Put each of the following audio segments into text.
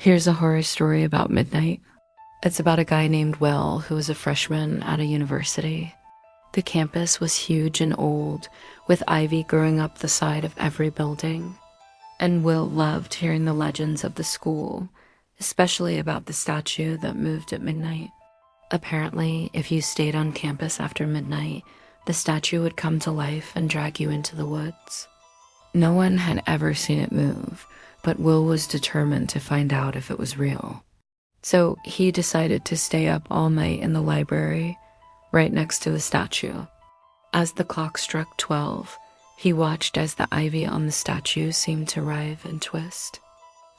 Here's a horror story about midnight. It's about a guy named Will who was a freshman at a university. The campus was huge and old, with ivy growing up the side of every building. And Will loved hearing the legends of the school, especially about the statue that moved at midnight. Apparently, if you stayed on campus after midnight, the statue would come to life and drag you into the woods. No one had ever seen it move, but Will was determined to find out if it was real. So he decided to stay up all night in the library, right next to the statue. As the clock struck 12, he watched as the ivy on the statue seemed to writhe and twist.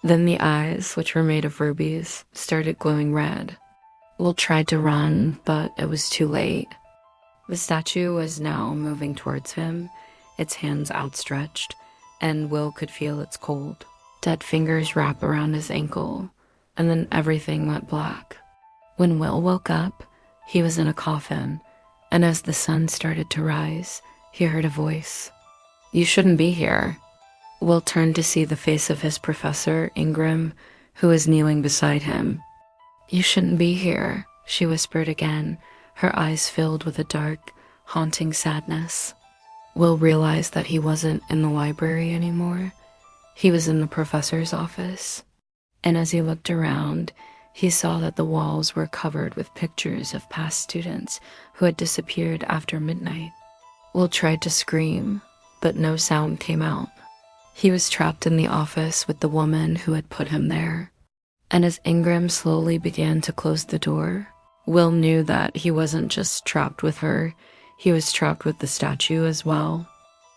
Then the eyes, which were made of rubies, started glowing red. Will tried to run, but it was too late. The statue was now moving towards him, its hands outstretched, and Will could feel its cold, dead fingers wrap around his ankle, and then everything went black. When Will woke up, he was in a coffin, and as the sun started to rise, he heard a voice. "You shouldn't be here." Will turned to see the face of his professor, Ingram, who was kneeling beside him. "You shouldn't be here," she whispered again, her eyes filled with a dark, haunting sadness. Will realized that he wasn't in the library anymore. He was in the professor's office. And as he looked around, he saw that the walls were covered with pictures of past students who had disappeared after midnight. Will tried to scream, but no sound came out. He was trapped in the office with the woman who had put him there. And as Ingram slowly began to close the door, Will knew that he wasn't just trapped with her, he was trapped with the statue as well.